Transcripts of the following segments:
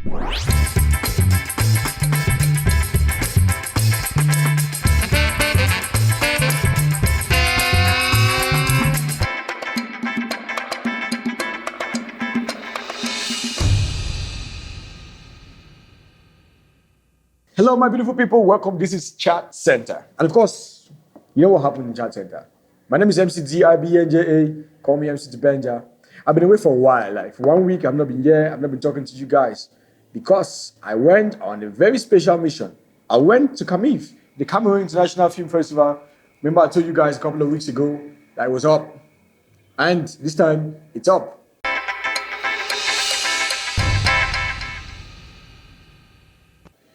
Hello, my beautiful people. Welcome. This is Chat Center. And of course, you know what happened in Chat Center. My name is MCDIBNJA. Call me MC Benja. I've been away for a while. Like for 1 week, I've not been here. I've not been talking to you guys because I went on a very special mission. I went to CAMIFF, the Cameroon International Film Festival. Remember I told you guys a couple of weeks ago that it was up. And this time, it's up.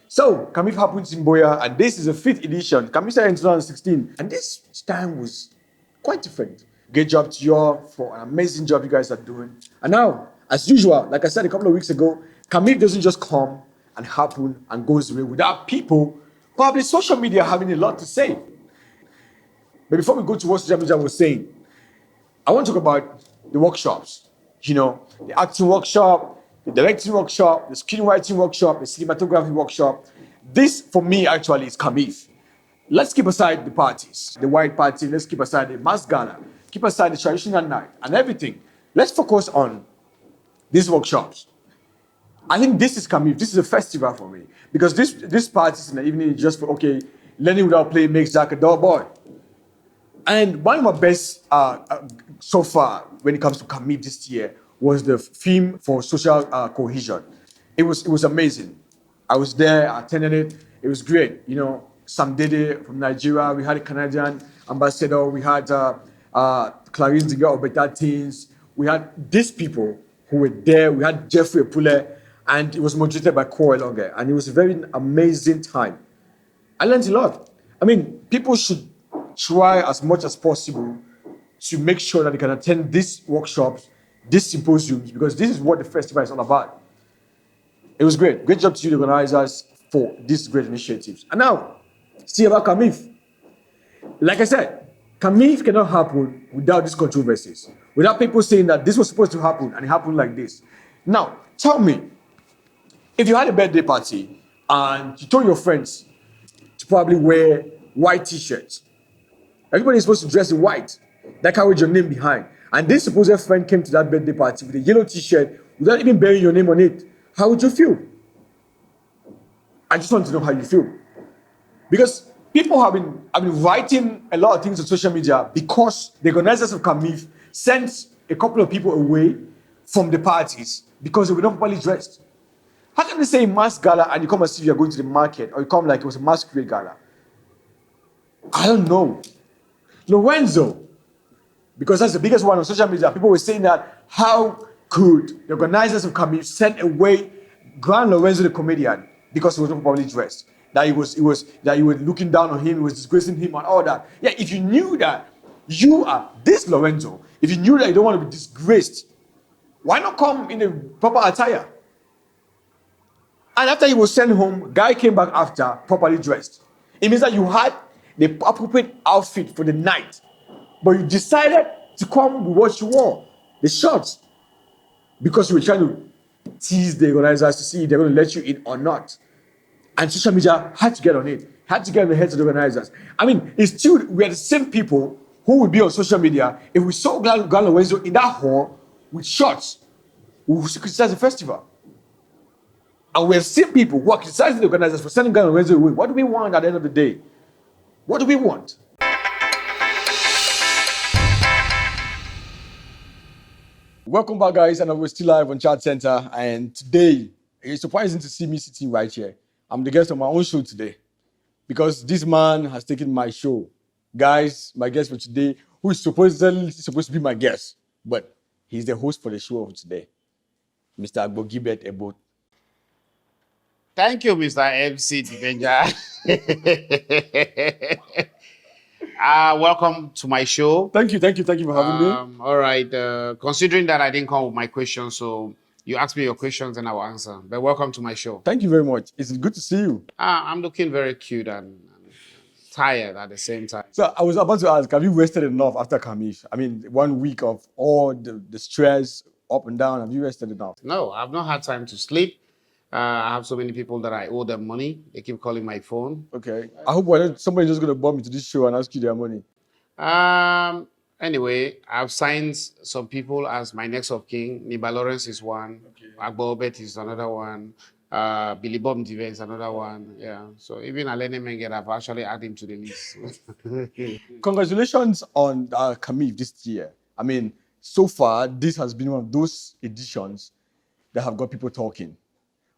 So, CAMIFF happens in Boya, and this is the 5th edition. CAMIFF started in 2016, and this time was quite different. Great job to you all for an amazing job you guys are doing. And now, as usual, like I said a couple of weeks ago, CAMIFF doesn't just come and happen and goes away without people, probably social media having a lot to say. But before we go to what social media was saying, I want to talk about the workshops. You know, the acting workshop, the directing workshop, the screenwriting workshop, the cinematography workshop. This, for me, actually is CAMIFF. Let's keep aside the parties, the white party, let's keep aside the mass gala, keep aside the traditional night and everything. Let's focus on these workshops. I think this is CAMIFF. This is a festival for me because this parties in the evening is just for, okay, learning without playing makes Jack a dull boy. And one of my best so far when it comes to CAMIFF this year was the theme for social cohesion. It was amazing. I was there, I attended it. It was great. You know, Sam Dede from Nigeria. We had a Canadian ambassador. We had Clarisse Diga of Better Things. We had these people who were there. We had Jeffrey Epule, and it was moderated by Koi Longer. And it was a very amazing time. I learned a lot. I mean, people should try as much as possible to make sure that they can attend these workshops, these symposiums, because this is what the festival is all about. It was great. Great job to you, the organizers, for these great initiatives. And now, see about CAMIFF. Like I said, CAMIFF cannot happen without these controversies, without people saying that this was supposed to happen and it happened like this. Now, tell me, if you had a birthday party and you told your friends to probably wear white t-shirts, everybody is supposed to dress in white, that carried your name behind. And this supposed friend came to that birthday party with a yellow t-shirt without even bearing your name on it. How would you feel? I just want to know how you feel. Because people have been writing a lot of things on social media because the organizers of CAMIFF sent a couple of people away from the parties because they were not properly dressed. How can they say mass gala and you come as if you're going to the market, or you come like it was a masquerade gala? I don't know. Lorenzo, because that's the biggest one on social media, people were saying that how could the organizers of CAMIFF send away Grand Lorenzo the comedian because he was not properly dressed? That he was that you were looking down on him, he was disgracing him and all that. Yeah, if you knew that you are this Lorenzo, if you knew that you don't want to be disgraced, why not come in a proper attire? And after he was sent home, guy came back after properly dressed. It means that you had the appropriate outfit for the night, but you decided to come with what you wore, the shorts, because you were trying to tease the organizers to see if they're going to let you in or not. And social media had to get on it, had to get in the heads of the organizers. I mean, it's still, we are the same people who would be on social media if we saw Grand Lorenzo in that hall with shorts. We would criticize the festival. And we have seen people who are criticizing the organizers for sending Grand Lorenzo away. What do we want at the end of the day? What do we want? Welcome back, guys, and we're still live on Chat Center. And today, it's surprising to see me sitting right here. I'm the guest on my own show today because this man has taken my show. Guys, my guest for today, who is supposedly supposed to be my guest, but he's the host for the show of today, Mr. Agbor Gilbert Ebot. Thank you, Mr. MC Divenja. Welcome to my show. Thank you for having me. All right. Considering that I didn't come with my questions, so you ask me your questions and I will answer. But welcome to my show. Thank you very much. It's good to see you. I'm looking very cute and tired at the same time. So I was about to ask, have you rested enough after CAMIFF? I mean, 1 week of all the stress up and down, have you rested enough? No, I've not had time to sleep. I have so many people that I owe them money. They keep calling my phone. Okay. I hope somebody's just gonna bomb into this show and ask you their money. Um. Anyway, I've signed some people as my next of kin. Niba Lawrence is one. Okay. Agbor is another one. Billy Bob Dive is another one. Yeah. So even Alene Mengen, I've actually added him to the list. Congratulations on CAMIFF this year. I mean, so far, this has been one of those editions that have got people talking.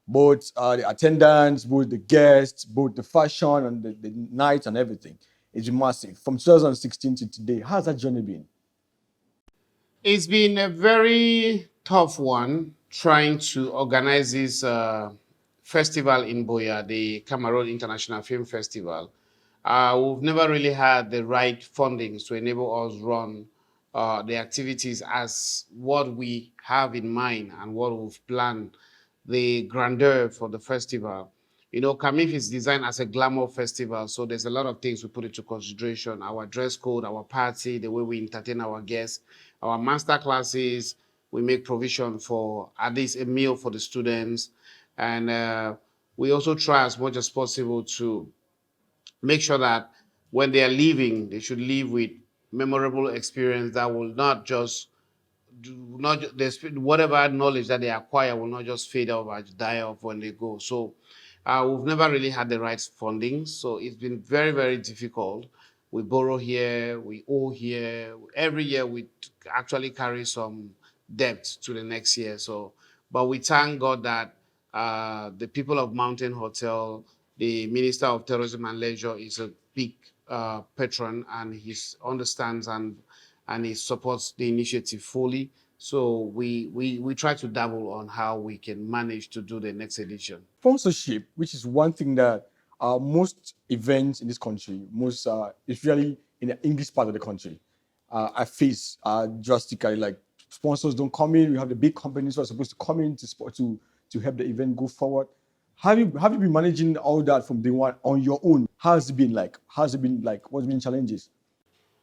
Both the attendance, both the guests, both the fashion and the nights and everything. It's been massive. From 2016 to today, how's that journey been? It's been a very tough one trying to organize this festival in Boya, the Cameroon International Film Festival. We've never really had the right fundings to enable us run the activities as what we have in mind and what we've planned, the grandeur for the festival. You know, CAMIFF is designed as a glamour festival, so there's a lot of things we put into consideration. Our dress code, our party, the way we entertain our guests, our master classes, we make provision for at least a meal for the students. And we also try as much as possible to make sure that when they are leaving, they should leave with memorable experience that will not just do not whatever knowledge that they acquire will not just fade off or die off when they go. So we've never really had the right funding, so it's been very, very difficult. We borrow here, we owe here. Every year we actually carry some debt to the next year. So, but we thank God that the people of Mountain Hotel, the Minister of Tourism and Leisure, is a big patron, and he understands and he supports the initiative fully. So we try to dabble on how we can manage to do the next edition. Sponsorship, which is one thing that most events in this country, most especially in the English part of the country, I face drastically. Like sponsors don't come in. We have the big companies who are supposed to come in to help the event go forward. Have you been managing all that from day one on your own? How's it been like? What's been challenges?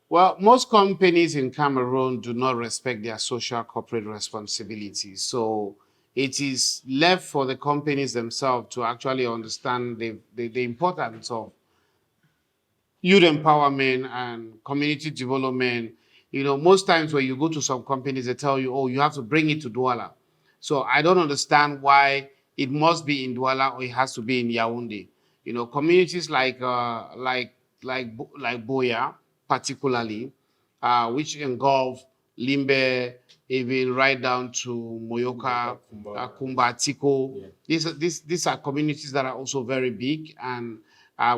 Well, most companies in Cameroon do not respect their social corporate responsibilities. So it is left for the companies themselves to actually understand the importance of youth empowerment and community development. You know, most times when you go to some companies, they tell you, oh, you have to bring it to Douala. So I don't understand why it must be in Douala or it has to be in Yaoundé. You know, communities like Boya, particularly, which engulf Limbe, even right down to Moyoka, Kumba, Tiko. Yeah. These are communities that are also very big and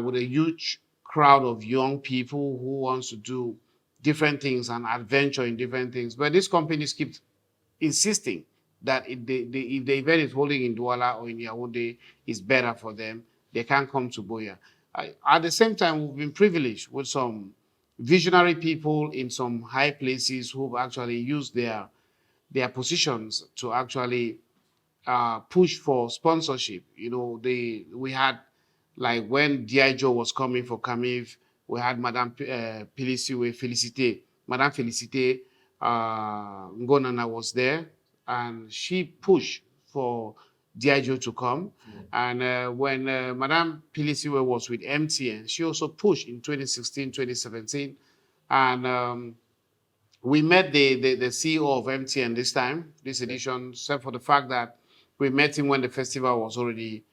with a huge crowd of young people who wants to do different things and adventure in different things. But these companies keep insisting that if the event is holding in Douala or in Yaoundé, it's better for them. They can't come to Boya. At the same time, we've been privileged with some visionary people in some high places who've actually used their positions to actually push for sponsorship. You know, we had like when D.I. Joe was coming for CAMIFF, we had Madame Pelisiwe Felicite. Madame Felicite Ngonana was there, and she pushed for D.I. Joe to come. And when Madame Pelisiwe was with MTN, she also pushed in 2016, 2017. And we met the CEO of MTN this time, this edition, except for the fact that we met him when the festival was already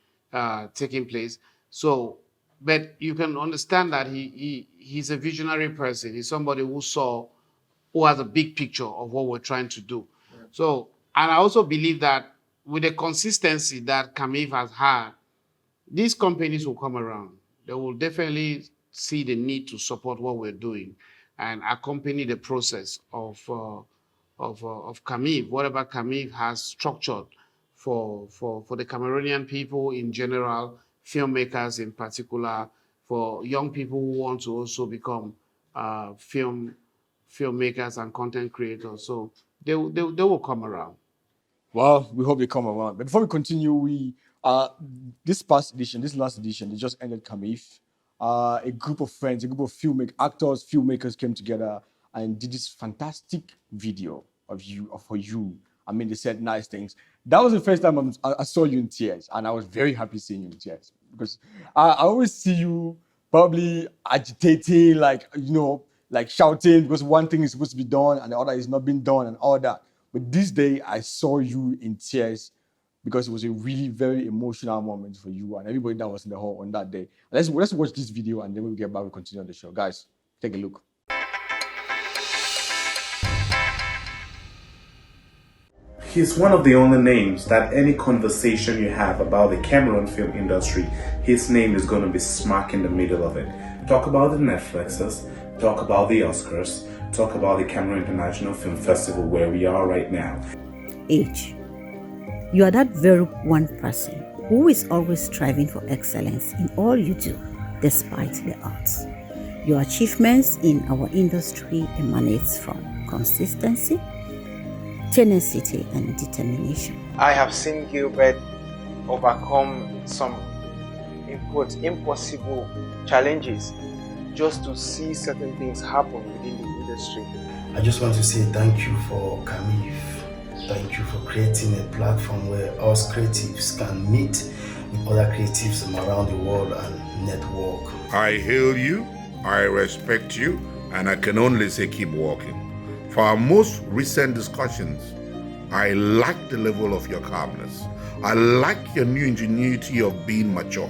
taking place. So, but you can understand that he's a visionary person. He's somebody who has a big picture of what we're trying to do. Right. So, and I also believe that with the consistency that CAMIFF has had, these companies will come around. They will definitely see the need to support what we're doing and accompany the process of CAMIFF, whatever CAMIFF has structured for the Cameroonian people in general, filmmakers in particular, for young people who want to also become filmmakers and content creators. So they will come around. Well, we hope they come around. But before we continue, this last edition, they just ended CAMIFF. A group of friends, a group of actors, filmmakers came together and did this fantastic video for you. I mean, they said nice things. That was the first time I saw you in tears, and I was very happy seeing you in tears because I always see you probably agitating, like, like shouting because one thing is supposed to be done and the other is not being done and all that. But this day I saw you in tears because it was a really very emotional moment for you and everybody that was in the hall on that day. Let's watch this video and then we'll get back. We'll continue on the show. Guys, take a look. He's one of the only names that any conversation you have about the Cameroon film industry, his name is going to be smack in the middle of it. Talk about the Netflixes, talk about the Oscars, talk about the Cameroon International Film Festival where we are right now. Age. You are that very one person who is always striving for excellence in all you do, despite the odds. Your achievements in our industry emanates from consistency, tenacity, and determination. I have seen Gilbert overcome some impossible challenges just to see certain things happen within the industry. I just want to say thank you for CAMIFF. Thank you for creating a platform where us creatives can meet with other creatives from around the world and network. I hail you, I respect you, and I can only say keep walking. For our most recent discussions, I like the level of your calmness. I like your new ingenuity of being mature,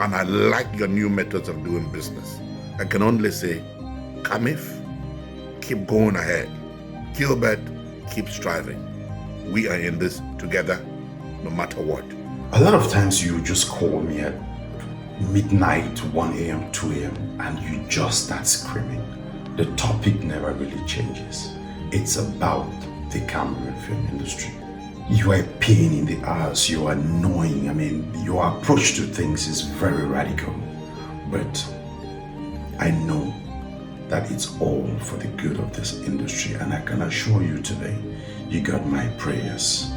and I like your new methods of doing business. I can only say, CAMIFF, keep going ahead. Gilbert, keep striving. We are in this together, no matter what. A lot of times you just call me at midnight, 1 a.m., 2 a.m., and you just start screaming. The topic never really changes. It's about the Cameroon film industry. You are a pain in the ass, you are annoying. I mean, your approach to things is very radical. But I know that it's all for the good of this industry, and I can assure you today, you got my prayers.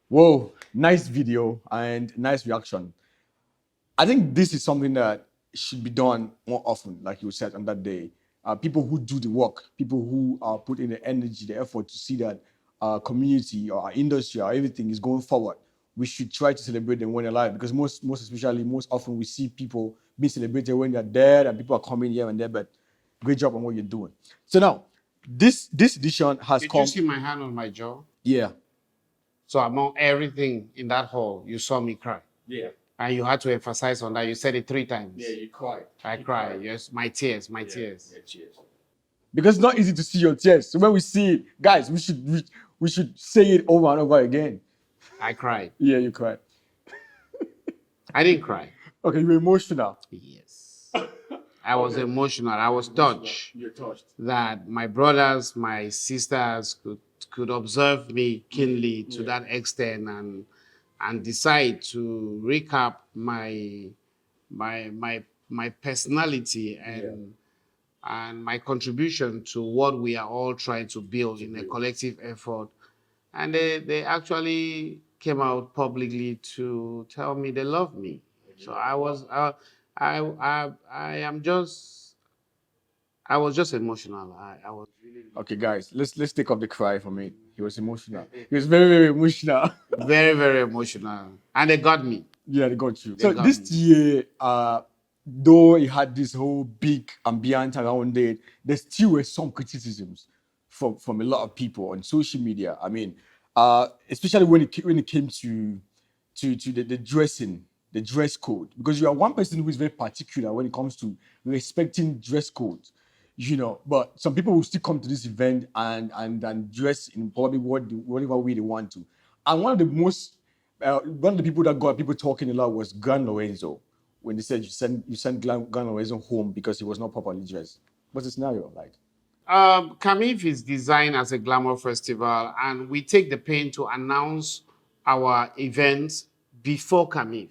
Whoa, nice video and nice reaction. I think this is something that should be done more often, like you said on that day. People who do the work, people who put in the energy, the effort to see that our community or our industry or everything is going forward. We should try to celebrate them when they're alive because most often we see people being celebrated when they're dead and people are coming here and there, but great job on what you're doing. So now, this edition has Did come. you see my hand on my jaw? Yeah. So among everything in that hall, you saw me cry. Yeah. And you had to emphasize on that. You said it 3 times. Yeah, you cried. I cried. Yes, my tears, my tears. Yeah, cheers. Because it's not easy to see your tears. So when we see it, guys, we should say it over and over again. I cried. Yeah, you cried. I didn't cry. Okay, you were emotional. Yes. I was emotional. I was touched. You're touched. That my brothers, my sisters could observe me keenly to that extent and decide to recap my personality and my contribution to what we are all trying to build in a collective effort. And they actually came out publicly to tell me they love me. So I was emotional. I was really. Okay, guys, let's take off the cry from it. He was emotional. He was very, very emotional. Very, very emotional. And they got me. Yeah, they got you. They So got this me. year, though it had this whole big ambiance around it, there still were some criticisms from a lot of people on social media. I mean, especially when it came to the dressing, the dress code, because you are one person who is very particular when it comes to respecting dress codes. But some people will still come to this event and dress in probably whatever way they want to. And one of the people that got people talking a lot was Gran Lorenzo, when they said you sent Gran Lorenzo home because he was not properly dressed. What's the scenario like? CAMIFF is designed as a glamour festival, and we take the pain to announce our events before CAMIFF.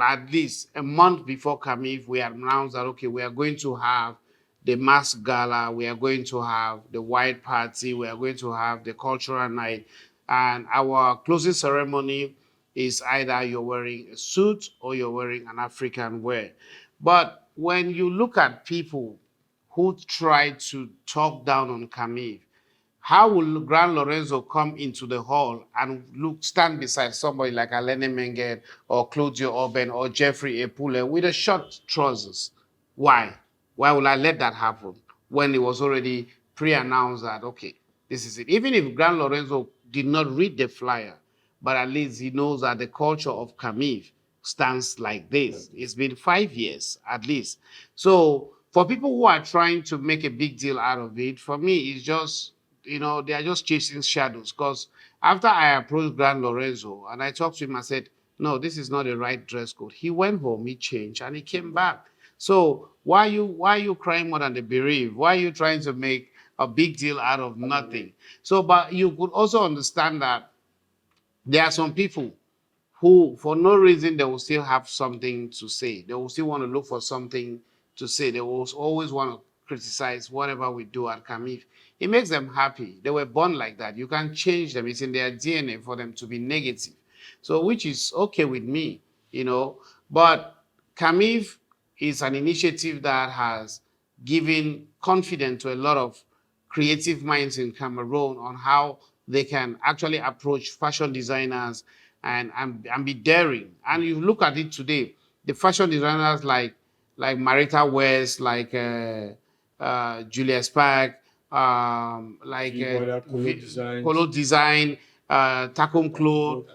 At least a month before CAMIFF, we announced that, okay, we are going to have the mask gala, we are going to have the white party, we are going to have the cultural night, and our closing ceremony is either you're wearing a suit or you're wearing an African wear. But when you look at people who try to talk down on CAMIFF, how will Grand Lorenzo come into the hall and stand beside somebody like Alene Mengen or Claudio Oben or Jeffrey Epule with a short trousers? Why? Why will I let that happen when it was already pre-announced that, okay, this is it? Even if Grand Lorenzo did not read the flyer, but at least he knows that the culture of CAMIFF stands like this. It's been 5 years at least. So for people who are trying to make a big deal out of it, for me, it's just, they are just chasing shadows. Because after I approached Grand Lorenzo and I talked to him, I said, no, this is not the right dress code. He went home, he changed, and he came back. So why are you crying more than the bereaved? Why are you trying to make a big deal out of nothing? So, but you could also understand that there are some people who, for no reason, they will still have something to say. They will still want to look for something to say. They will always want to criticize whatever we do at CAMIFF. It makes them happy. They were born like that. You can't change them. It's in their DNA for them to be negative. So, which is okay with me, But CAMIFF is an initiative that has given confidence to a lot of creative minds in Cameroon on how they can actually approach fashion designers and be daring. And you look at it today, the fashion designers like Marita West, like Julia Spark, like Polo Design, Takum Claude.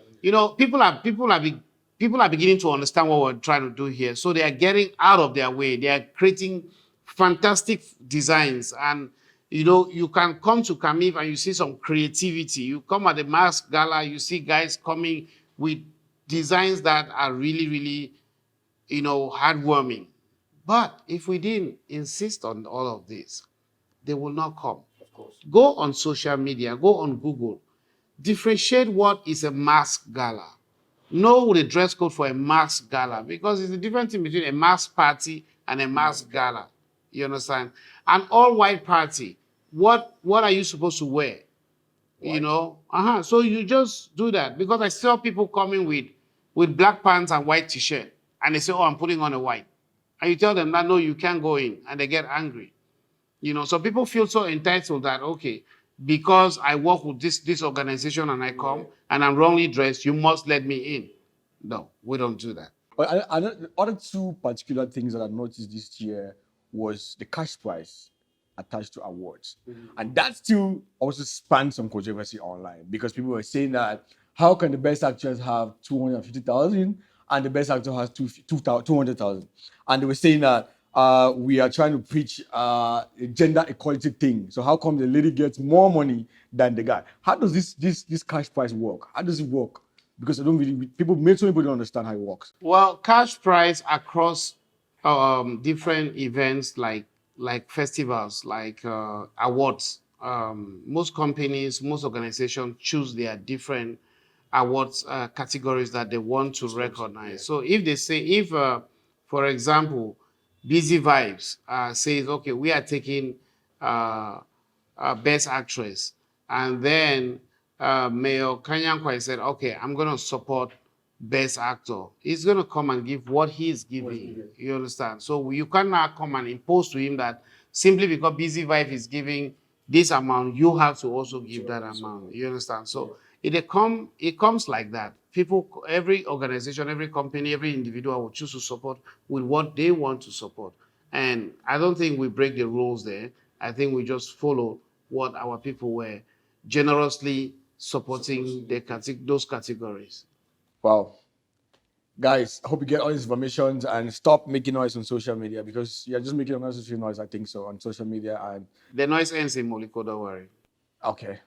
People are beginning to understand what we're trying to do here. So they are getting out of their way. They are creating fantastic designs. And you can come to CAMIFF and you see some creativity. You come at the mask gala, you see guys coming with designs that are really, really, heartwarming. But if we didn't insist on all of this, they will not come. Of course. Go on social media, go on Google, differentiate what is a mask gala. Know the dress code for a mask gala, because it's the difference between a mask party and a mask gala. You understand? An all-white party, what are you supposed to wear? White. So you just do that. Because I saw people coming with black pants and white t-shirt, and they say, oh, I'm putting on a white. And you tell them that, no, you can't go in, and they get angry. So people feel so entitled that, okay, because I work with this organization and I come and I'm wrongly dressed, you must let me in. No, we don't do that. But the other two particular things that I noticed this year was the cash prize attached to awards. And that still also spanned some controversy online, because people were saying that, how can the best actress have 250,000 and the best actor has 200,000? And they were saying that we are trying to preach a gender equality thing. So how come the lady gets more money than the guy? How does this cash prize work? How does it work? Because I don't really, so many people don't understand how it works. Well, cash prize across different events like festivals, like awards. Most companies, most organizations choose their different awards categories that they want to recognize. So if they say, for example, Busy Vibes says, okay, we are taking Best Actress, and then Mayor Kanyankwa said, okay, I'm going to support Best Actor. He's going to come and give what he's giving. You understand? So you cannot come and impose to him that simply because Busy Vibe is giving this amount, you have to also give that amount. You understand? So it comes like that. People, every organization, every company, every individual will choose to support with what they want to support. And I don't think we break the rules there. I think we just follow what our people were generously supporting those categories. Wow. Guys, I hope you get all this information and stop making noise on social media, because you're just making unnecessary noise, I think so, on social media. And the noise ends in Moliko, don't worry. Okay.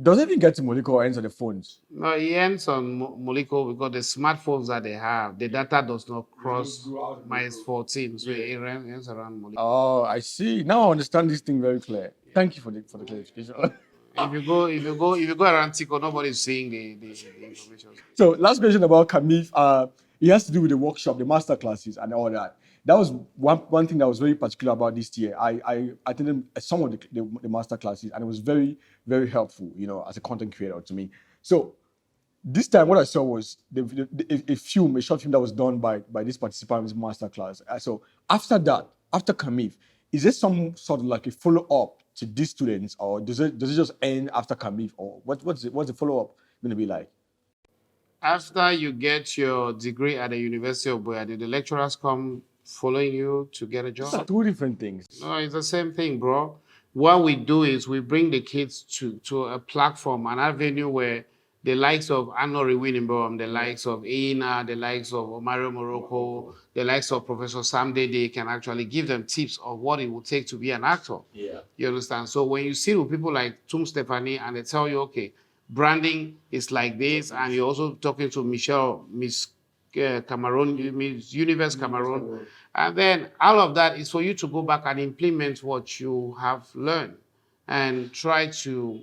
Does it even get to Moliko or ends on the phones? No, it ends on Moliko because the smartphones that they have, the data does not cross -14, so it ends around Moliko. Oh, I see. Now I understand this thing very clear. Thank you for the clarification. If you go around Tico, nobody's seeing the information. So last question about CAMIFF. It has to do with the workshop, the master classes, and all that. That was one thing that was very particular about this year. I attended some of the master classes, and it was very, very helpful, as a content creator to me. So this time what I saw was a short film that was done by this participant's masterclass. So after that, after CAMIFF, is there some sort of like a follow-up to these students, or does it just end after CAMIFF, or what's the follow-up going to be like? After you get your degree at the University of Boya, did the lecturers come following you to get a These are job? two different things. No, it's the same thing, bro. What we do is we bring the kids to a platform, an avenue where the likes of Anori Winningborough, the likes of Ina, the likes of Mario Morocco, the likes of Professor Sam Dede can actually give them tips of what it would take to be an actor. Yeah. You understand? So when you see with people like Tum Stephanie and they tell you, okay, branding is like this, and you're also talking to Miss Cameroon, Miss Universe Cameroon, and then all of that is for you to go back and implement what you have learned and try to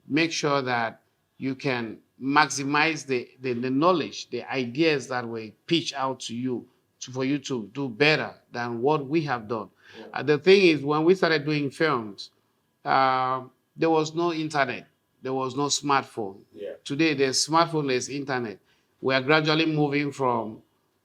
make sure that you can maximize the knowledge, the ideas that were pitched out to you for you to do better than what we have done. The thing is, when we started doing films, there was no internet. There was no smartphone. Yeah. Today, there's smartphone, there's internet. We are gradually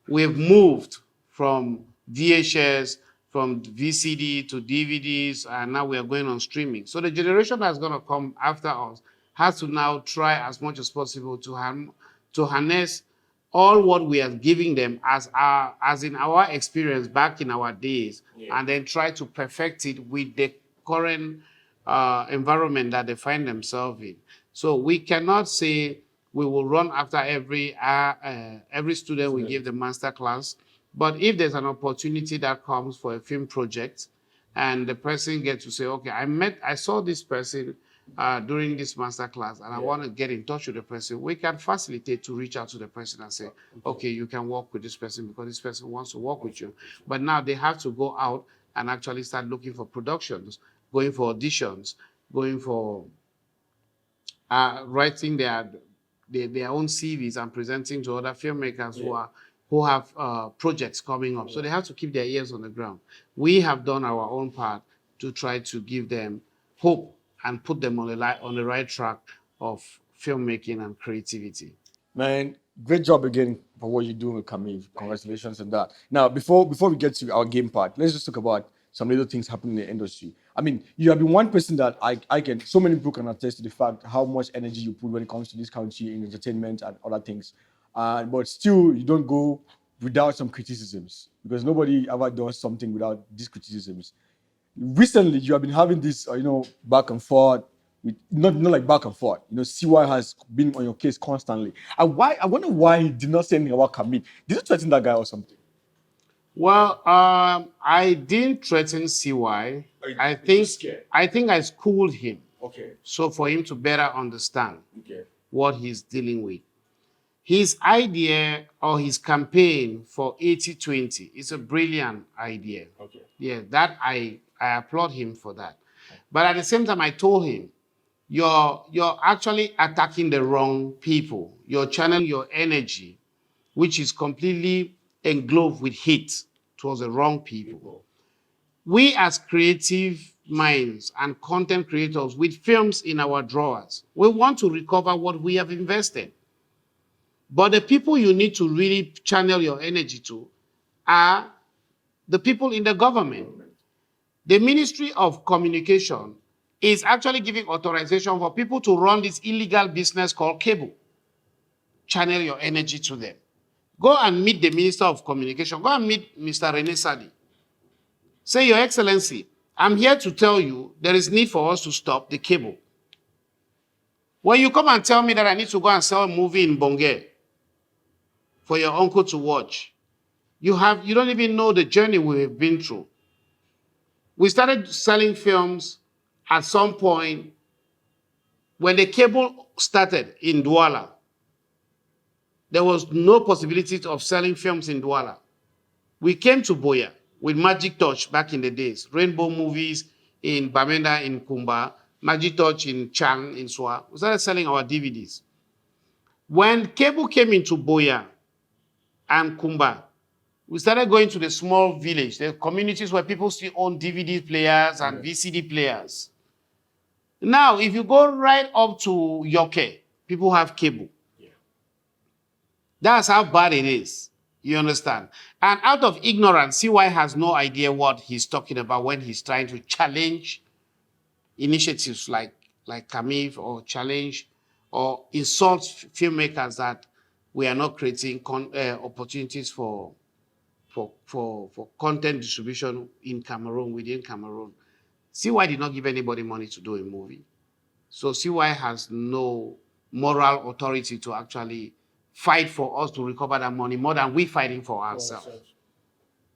we've moved from VHS, from VCD to DVDs, and now we are going on streaming. So the generation that's going to come after us has to now try as much as possible to harness all what we are giving them as in our experience back in our days, and then try to perfect it with the current environment that they find themselves in. So we cannot say we will run after every student we give the master class, but if there's an opportunity that comes for a film project, and the person gets to say, okay, I saw this person during this master class, and I want to get in touch with the person, we can facilitate to reach out to the person and say, okay, you can work with this person because this person wants to work with you. But now they have to go out and actually start looking for productions, going for auditions, going for writing their own CVs and presenting to other filmmakers who have projects coming up. So they have to keep their ears on the ground. We have done our own part to try to give them hope and put them on the right track of filmmaking and creativity. Man, great job again for what you're doing with CAMIFF. Congratulations on that. Now, before we get to our game part, let's just talk about some little things happening in the industry. I mean, you have been one person that so many people can attest to the fact how much energy you put when it comes to this country in entertainment and other things. But still, you don't go without some criticisms, because nobody ever does something without these criticisms. Recently, you have been having this, back and forth. Not like back and forth. CY has been on your case constantly. I wonder why he did not say anything about CAMIFF. Did you threaten that guy or something? Well, I didn't threaten CY. I think I schooled him. Okay. So for him to better understand what he's dealing with. His idea or his campaign for 80-20 is a brilliant idea. Okay. Yeah, that I applaud him for that. But at the same time, I told him, you're actually attacking the wrong people. You're channeling your energy, which is completely engulfed with hate towards the wrong people. We as creative minds and content creators with films in our drawers, we want to recover what we have invested. But the people you need to really channel your energy to are the people in the government. The Ministry of Communication is actually giving authorization for people to run this illegal business called cable. Channel your energy to them. Go and meet the Minister of Communication. Go and meet Mr. Rene Sadi. Say, Your Excellency, I'm here to tell you there is need for us to stop the cable. When you come and tell me that I need to go and sell a movie in Bongé for your uncle to watch, you don't even know the journey we've been through. We started selling films at some point when the cable started in Douala. There was no possibility of selling films in Douala. We came to Boya with Magic Touch back in the days. Rainbow Movies in Bamenda in Kumba, Magic Touch in Chang in Swa. We started selling our DVDs. When cable came into Boya and Kumba, we started going to the small village, the communities where people still own DVD players and VCD players. Now, if you go right up to Yoke, people have cable. That's how bad it is. You understand? And out of ignorance, CY has no idea what he's talking about when he's trying to challenge initiatives like CAMIFF, or challenge or insult filmmakers that we are not creating opportunities for content distribution in Cameroon, within Cameroon. CY did not give anybody money to do a movie. So CY has no moral authority to actually fight for us to recover that money more than we fighting for ourselves.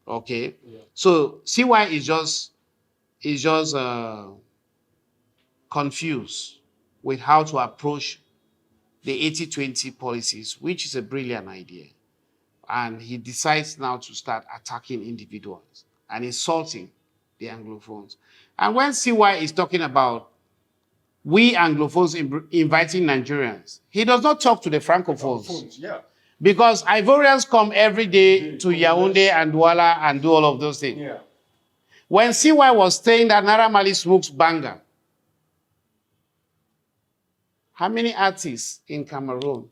Okay? Yeah. So CY is just confused with how to approach the 80-20 policies, which is a brilliant idea. And he decides now to start attacking individuals and insulting the Anglophones. And when CY is talking about we Anglophones inviting Nigerians, he does not talk to the Francophones. Yeah. Because Ivorians come every day to Yaoundé and Douala and do all of those things. Yeah. When CY was saying that Naira Marley smokes banger, how many artists in Cameroon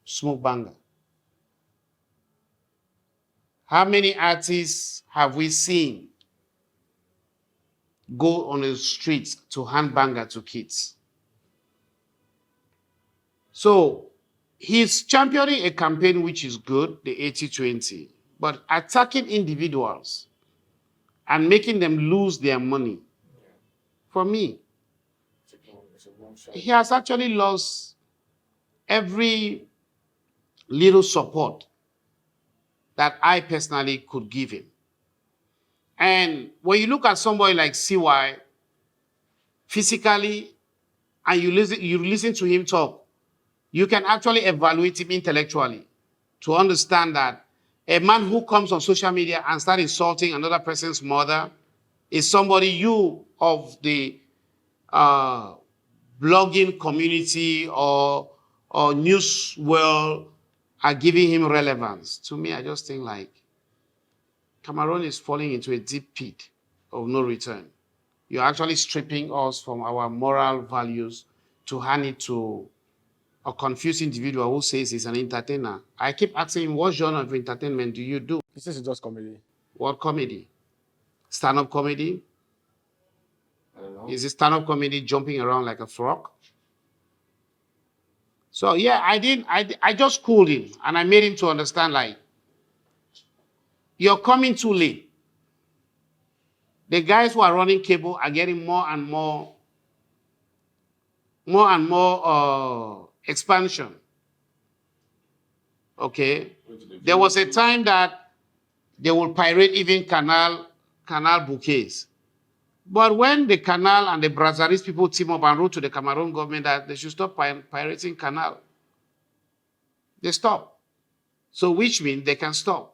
smoke banger? How many artists have we seen go on the streets to hand banger to kids? So he's championing a campaign which is good, the 80-20, but attacking individuals and making them lose their money, for me, he has actually lost every little support that I personally could give him. And when you look at somebody like CY, physically, and you listen to him talk, you can actually evaluate him intellectually to understand that a man who comes on social media and starts insulting another person's mother is somebody you of the blogging community or news world are giving him relevance. To me, I just think like Cameroon is falling into a deep pit of no return. You're actually stripping us from our moral values to hand it to a confused individual who says he's an entertainer. I keep asking him, what genre of entertainment do you do? He says it's just comedy. What comedy? Stand-up comedy? I don't know. Is it stand-up comedy jumping around like a frog? So yeah, I just cooled him and I made him to understand like, you're coming too late. The guys who are running cable are getting more and more expansion. Okay? There was a time that they would pirate even canal bouquets. But when the canal and the Brazzaville people team up and wrote to the Cameroon government that they should stop pirating canal, they stop. So which means they can stop.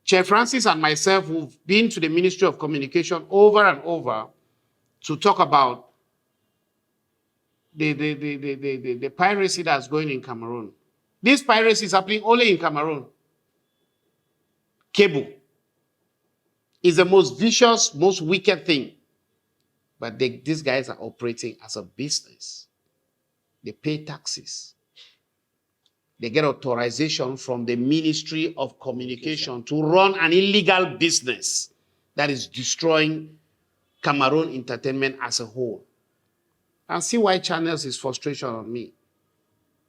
Chair Francis and myself, who've been to the Ministry of Communication over and over to talk about the piracy that's going in Cameroon. This piracy is happening only in Cameroon. Cable is the most vicious, most wicked thing. But these guys are operating as a business. They pay taxes. They get authorization from the Ministry of Communication to run an illegal business that is destroying Cameroon entertainment as a whole. And CY channels his frustration on me.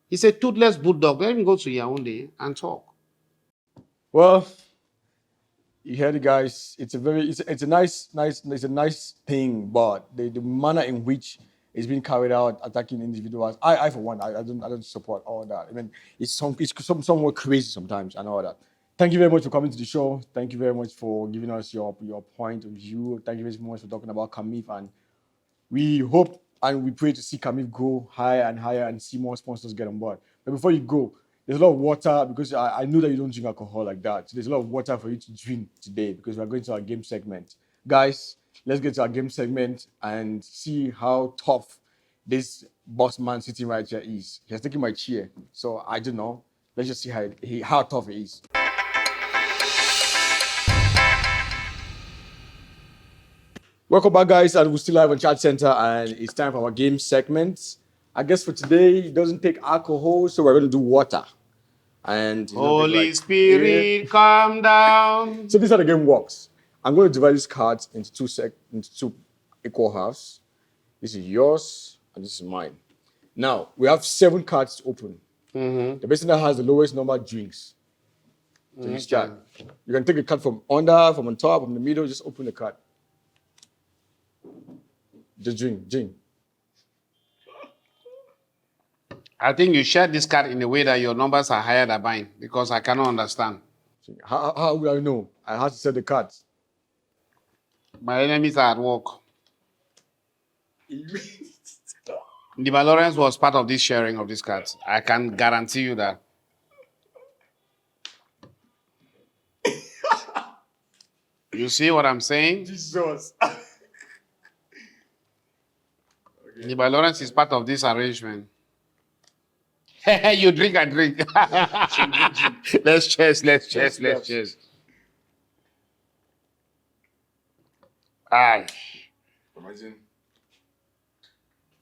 He's a toothless bulldog. Let him go to Yaoundé and talk. Well, you heard it, guys. It's a nice thing, but the manner in which it's being carried out, attacking individuals, I for one, I don't support all that. I mean, it's somewhat crazy sometimes and all that. Thank you very much for coming to the show. Thank you very much for giving us your point of view. Thank you very much for talking about CAMIFF, and we hope and we pray to see CAMIFF go higher and higher and see more sponsors get on board. But before you go, there's a lot of water, because I know that you don't drink alcohol like that. So there's a lot of water for you to drink today, because we're going to our game segment. Guys, let's get to our game segment and see how tough this boss man sitting right here is. He has taken my chair, so I don't know. Let's just see how tough he is. Welcome back, guys, and we're still live on Chat Center, and it's time for our game segment. I guess for today, it doesn't take alcohol, so we're going to do water. And Holy Spirit, come down. So this is how the game works. I'm going to divide these cards into two equal halves. This is yours and this is mine. Now we have 7 cards to open. The person that has the lowest number drinks. So you start. You can take a card from under, from on top, from the middle. Just open the card. Just drink. I think you shared this card in a way that your numbers are higher than mine because I cannot understand. How will I know? I have to set the cards. My enemies are at work. Ndiba Lawrence was part of this sharing of these cards. I can guarantee you that. You see what I'm saying? Jesus. Ndiba Lawrence is part of this arrangement. You drink and drink. Let's cheers. Aye. Imagine.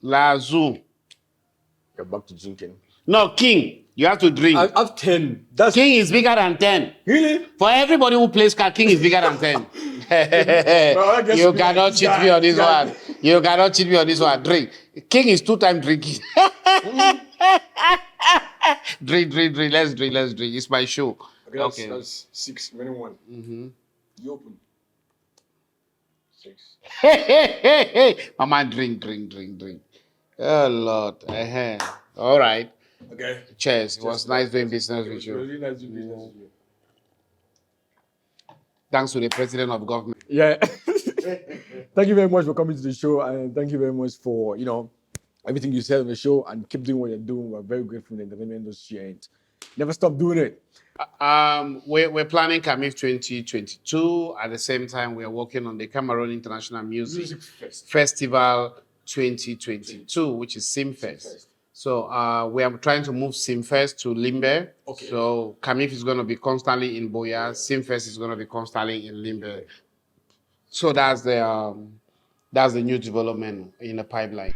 Lazu. You're back to drinking. No, King. You have to drink. I have 10. King is bigger than 10. Really? For everybody who plays card, King is bigger than 10. You cannot cheat me on this one. You cannot cheat me on this one. Drink. King is 2-time drinking. Drink. Let's drink. It's my show. Okay. That's 6. Remaining 1. You open. 6. Mama, drink. Oh, Lord. All right. Okay. Cheers. It was nice doing business with you. Really nice doing business with you. Thanks to the president of government. Yeah. Thank you very much for coming to the show, and thank you very much for, everything you said on the show, and keep doing what you're doing. We're very grateful in the entertainment industry, and never stop doing it. We're planning CAMIFF 2022. At the same time, we're working on the Cameroon International Music Festival 2022, which is CIMFest. So we are trying to move CIMFest to Limbe. Okay. So CAMIFF is going to be constantly in Boya. CIMFest is going to be constantly in Limbe. So that's the new development in the pipeline.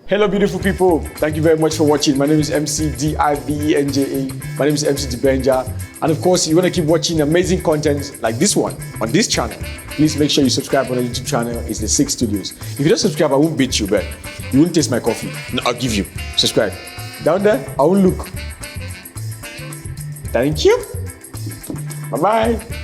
Hello, beautiful people. Thank you very much for watching. My name is MC Divenja. My name is MC Dibenja. And of course, you want to keep watching amazing content like this one on this channel. Please make sure you subscribe on our YouTube channel. It's the 6 Studios. If you don't subscribe, I won't beat you, but you won't taste my coffee. No, I'll give you. Subscribe. Down there, I won't look. Thank you. Bye-bye.